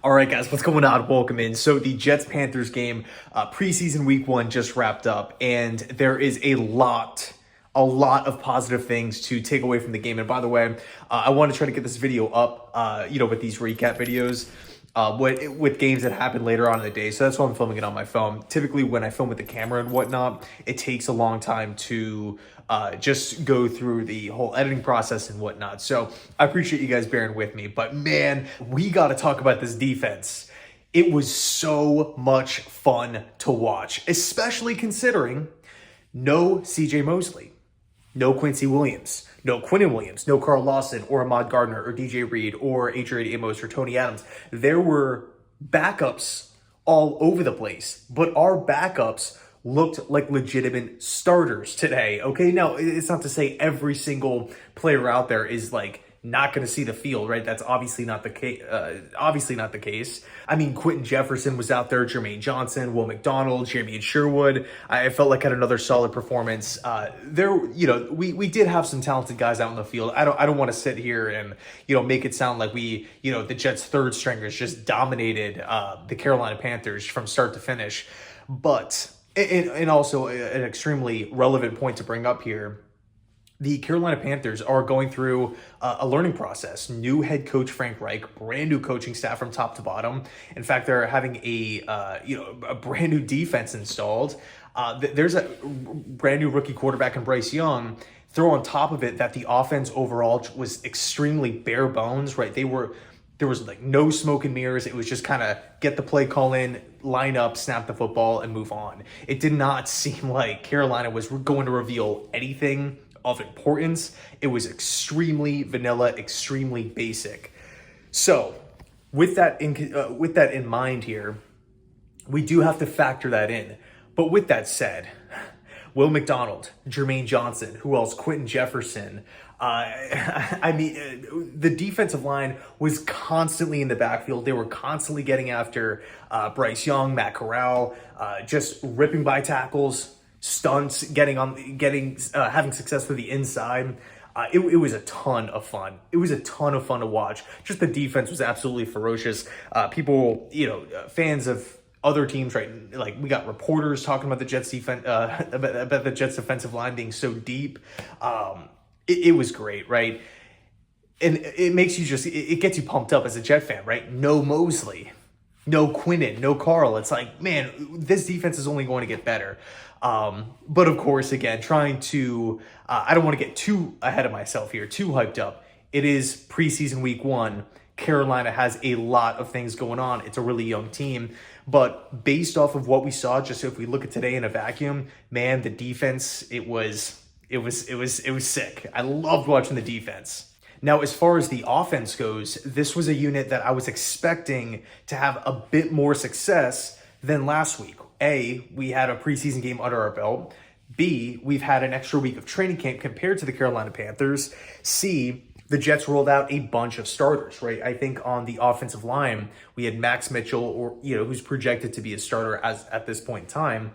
All right, guys, what's going on? Welcome in. So the Jets-Panthers game, preseason week 1 just wrapped up, and there is a lot of positive things to take away from the game. And by the way, I want to try to get this video up, with these recap videos, with games that happen later on in the day. So that's why I'm filming it on my phone. Typically, when I film with the camera and whatnot, it takes a long time to just go through the whole editing process and whatnot. So I appreciate you guys bearing with me. But man, we got to talk about this defense. It was so much fun to watch, especially considering no CJ Mosley, no Quincy Williams, no Quinnen Williams, no Carl Lawson or Ahmad Gardner or DJ Reed or Adrian Amos or Tony Adams. There were backups all over the place, but our backups looked like legitimate starters today. Okay, now it's not to say every single player out there is like not going to see the field, right? That's obviously not the case. I mean, Quentin Jefferson was out there, Jermaine Johnson, Will McDonald, Jeremy Sherwood. I felt like had another solid performance. We did have some talented guys out in the field. I don't want to sit here and make it sound like the Jets' third stringers just dominated the Carolina Panthers from start to finish, but. And also an extremely relevant point to bring up here. The Carolina Panthers are going through a learning process. New head coach Frank Reich, brand new coaching staff from top to bottom. In fact, they're having a brand new defense installed. There's a brand new rookie quarterback in Bryce Young. Throw on top of it that the offense overall was extremely bare bones, right? There was like no smoke and mirrors. It was just kind of get the play call in, line up, snap the football, and move on. It did not seem like Carolina was going to reveal anything of importance. It was extremely vanilla, extremely basic. So with that in mind here, we do have to factor that in. But with that said, Will McDonald, Jermaine Johnson, who else? Quentin Jefferson. The defensive line was constantly in the backfield. They were constantly getting after Bryce Young, Matt Corral, just ripping by tackles, stunts, having success through the inside. It was a ton of fun. It was a ton of fun to watch. Just the defense was absolutely ferocious. Fans of other teams, right? Like we got reporters talking about the Jets defense, about the Jets defensive line being so deep. It was great, right? And it makes you it gets you pumped up as a Jet fan, right? No Mosley, no Quinnen, no Carl. It's like, man, this defense is only going to get better. But of course, again, trying to, I don't want to get too ahead of myself here, too hyped up. It is preseason week 1. Carolina has a lot of things going on. It's a really young team, but based off of what we saw, just if we look at today in a vacuum, man, the defense, it was sick. I loved watching the defense. Now, as far as the offense goes, this was a unit that I was expecting to have a bit more success than last week. A, we had a preseason game under our belt. B, we've had an extra week of training camp compared to the Carolina Panthers. C, the Jets rolled out a bunch of starters, right? I think on the offensive line, we had Max Mitchell, who's projected to be a starter at this point in time.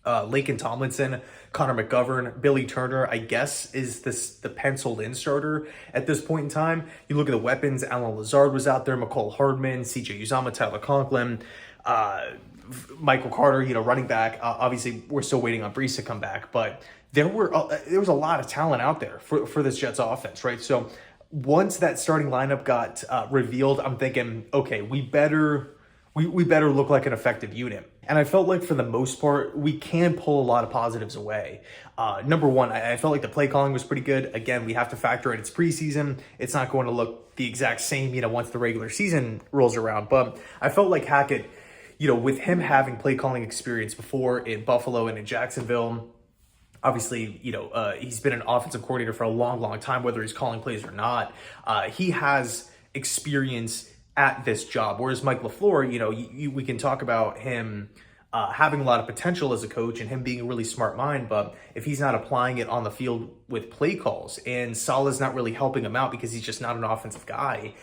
Laken Tomlinson, Connor McGovern, Billy Turner, I guess, is the penciled-in starter at this point in time. You look at the weapons, Alan Lazard was out there, McCall Hardman, CJ Uzomah, Tyler Conklin, Michael Carter, running back. Obviously, we're still waiting on Bryce to come back, but there was a lot of talent out there for this Jets offense, right? So once that starting lineup got revealed, I'm thinking, okay, we better look like an effective unit. And I felt like for the most part, we can pull a lot of positives away. Number one, I felt like the play calling was pretty good. Again, we have to factor in it's preseason. It's not going to look the exact same, once the regular season rolls around. But I felt like Hackett, with him having play calling experience before in Buffalo and in Jacksonville, obviously, he's been an offensive coordinator for a long, long time, whether he's calling plays or not. He has experience at this job. Whereas Mike LaFleur, we can talk about him having a lot of potential as a coach and him being a really smart mind, but if he's not applying it on the field with play calls and Salah's not really helping him out because he's just not an offensive guy,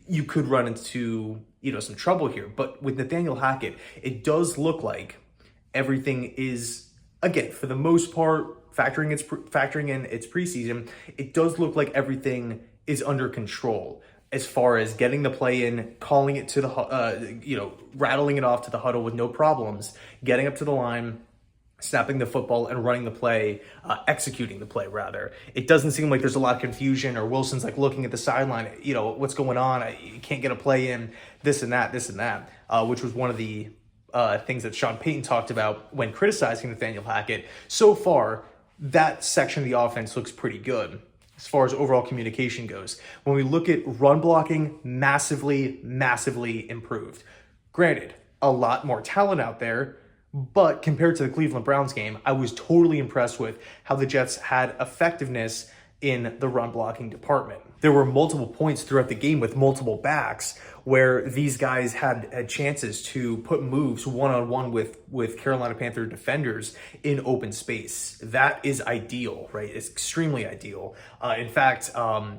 you could run into, some trouble here. But with Nathaniel Hackett, it does look like everything is, again, for the most part, factoring in its preseason, it does look like everything is under control. as far as getting the play in, calling it to the, rattling it off to the huddle with no problems, getting up to the line, snapping the football and running the play, executing the play rather. It doesn't seem like there's a lot of confusion, or Wilson's like looking at the sideline, what's going on? You can't get a play in, this and that, which was one of the things that Sean Payton talked about when criticizing Nathaniel Hackett. So far, that section of the offense looks pretty good as far as overall communication goes. When we look at run blocking, massively improved. Granted, a lot more talent out there, but compared to the Cleveland Browns game, I was totally impressed with how the Jets had effectiveness in the run blocking department. There were multiple points throughout the game with multiple backs where these guys had chances to put moves one-on-one with Carolina Panther defenders in open space. That is ideal, right? It's extremely ideal. In fact,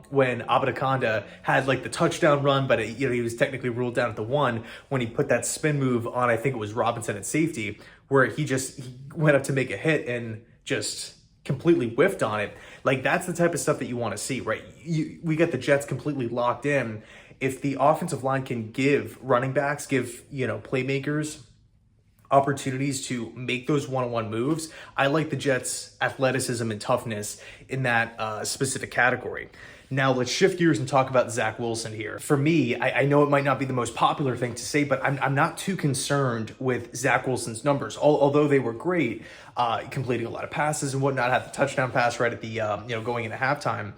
when Abadaconda had like the touchdown run, but he was technically ruled down at the 1, when he put that spin move on, I think it was Robinson at safety, where he went up to make a hit and just completely whiffed on it. Like, that's the type of stuff that you want to see, right? We got the Jets completely locked in. If the offensive line can give running backs, playmakers opportunities to make those one-on-one moves, I like the Jets' athleticism and toughness in that specific category. Now let's shift gears and talk about Zach Wilson here. For me, I know it might not be the most popular thing to say, but I'm not too concerned with Zach Wilson's numbers. Although they were great, completing a lot of passes and whatnot, had the touchdown pass right at the going into halftime.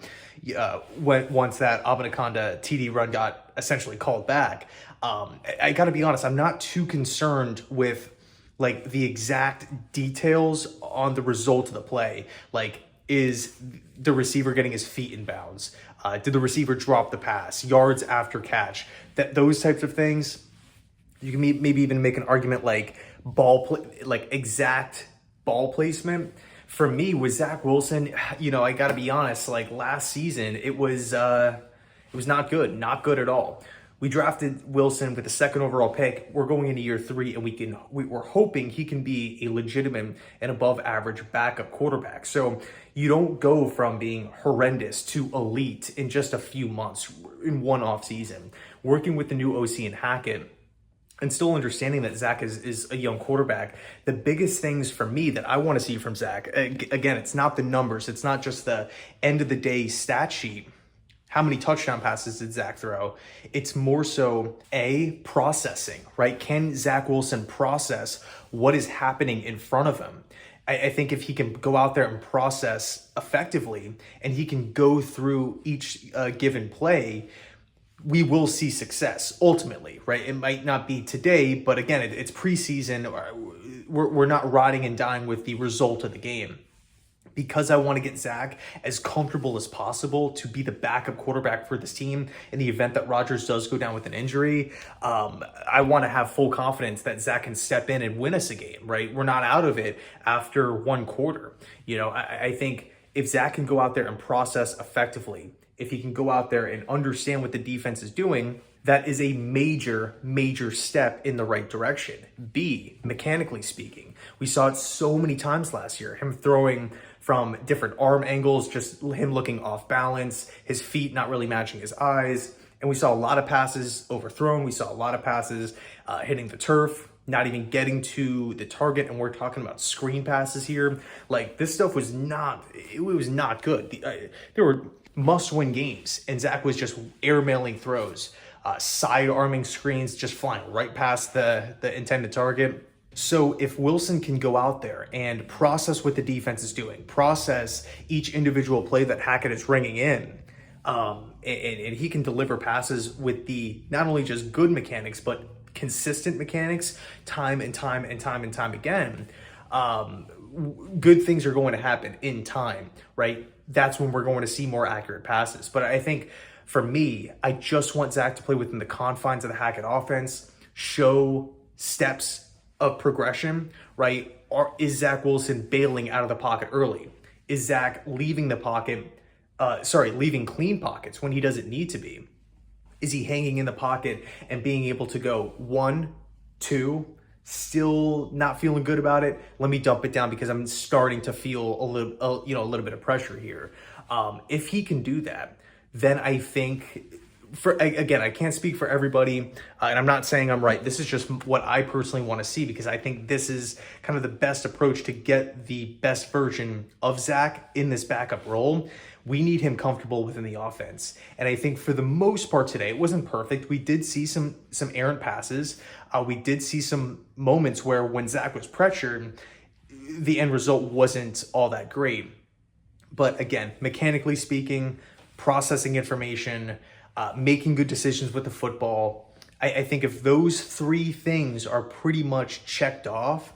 Once that Abadaconda TD run got essentially called back, I got to be honest, I'm not too concerned with like the exact details on the result of the play. Like, is the receiver getting his feet in bounds? Did the receiver drop the pass? Yards after catch? Those types of things. You can maybe even make an argument like exact ball placement. For me, with Zach Wilson, I got to be honest. Like last season, it was not good at all. We drafted Wilson with the 2nd overall pick. We're going into year 3, and we're hoping he can be a legitimate and above average backup quarterback. So you don't go from being horrendous to elite in just a few months, in one off season. Working with the new OC and Hackett, and still understanding that Zach is a young quarterback, the biggest things for me that I want to see from Zach, again, it's not the numbers. It's not just the end of the day stat sheet. How many touchdown passes did Zach throw? It's more so processing, right? Can Zach Wilson process what is happening in front of him? I think if he can go out there and process effectively, and he can go through each given play, we will see success ultimately, right? It might not be today, but again, it's preseason. We're not riding and dying with the result of the game. Because I want to get Zach as comfortable as possible to be the backup quarterback for this team in the event that Rodgers does go down with an injury. I want to have full confidence that Zach can step in and win us a game, right? We're not out of it after one quarter. I think if Zach can go out there and process effectively, if he can go out there and understand what the defense is doing, that is a major step in the right direction. Mechanically speaking, we saw it so many times last year, him throwing from different arm angles, just him looking off balance, his feet not really matching his eyes. And we saw a lot of passes overthrown. We saw a lot of passes hitting the turf, not even getting to the target. And we're talking about screen passes here. Like, this stuff was not good. There were must-win games, and Zach was just airmailing throws, side-arming screens, just flying right past the intended target. So if Wilson can go out there and process what the defense is doing, process each individual play that Hackett is ringing in, and he can deliver passes with the not only just good mechanics, but consistent mechanics time and time again, good things are going to happen in time, right? That's when we're going to see more accurate passes. But I think for me, I just want Zach to play within the confines of the Hackett offense, show steps of progression, right? Or is Zach Wilson bailing out of the pocket early? Is Zach leaving the pocket, leaving clean pockets when he doesn't need to be? Is he hanging in the pocket and being able to go 1, 2, still not feeling good about it? Let me dump it down because I'm starting to feel a little bit of pressure here. If he can do that, then I think again, I can't speak for everybody, and I'm not saying I'm right. This is just what I personally want to see, because I think this is kind of the best approach to get the best version of Zach in this backup role. We need him comfortable within the offense. And I think for the most part today, it wasn't perfect. We did see some errant passes. We did see some moments where when Zach was pressured, the end result wasn't all that great. But again, mechanically speaking, processing information, making good decisions with the football, I think if those three things are pretty much checked off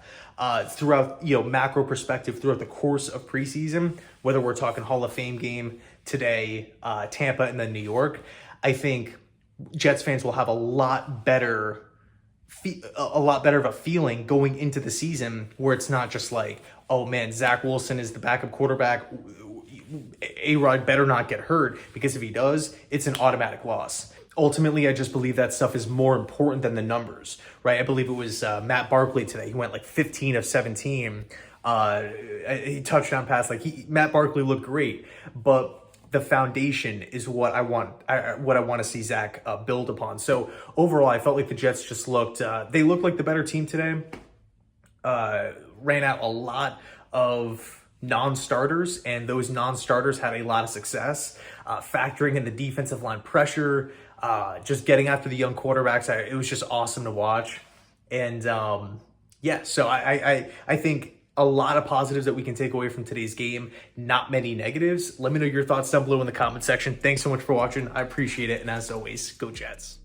throughout, macro perspective throughout the course of preseason, whether we're talking Hall of Fame game today, Tampa, and then New York, I think Jets fans will have a lot better of a feeling going into the season, where it's not just like, oh man, Zach Wilson is the backup quarterback, A-Rod better not get hurt, because if he does, it's an automatic loss. Ultimately, I just believe that stuff is more important than the numbers, right? I believe it was Matt Barkley today. He went like 15 of 17. He touchdown pass. Matt Barkley looked great, but the foundation is what I want. What I want to see Zach build upon. So overall, I felt like the Jets just looked. They looked like the better team today. Ran out a lot of non-starters, and those non-starters had a lot of success, factoring in the defensive line pressure, just getting after the young quarterbacks. It was just awesome to watch. And so I think a lot of positives that we can take away from today's game, not many negatives. Let me know your thoughts down below in the comment section. Thanks so much for watching. I appreciate it. And as always, go Jets.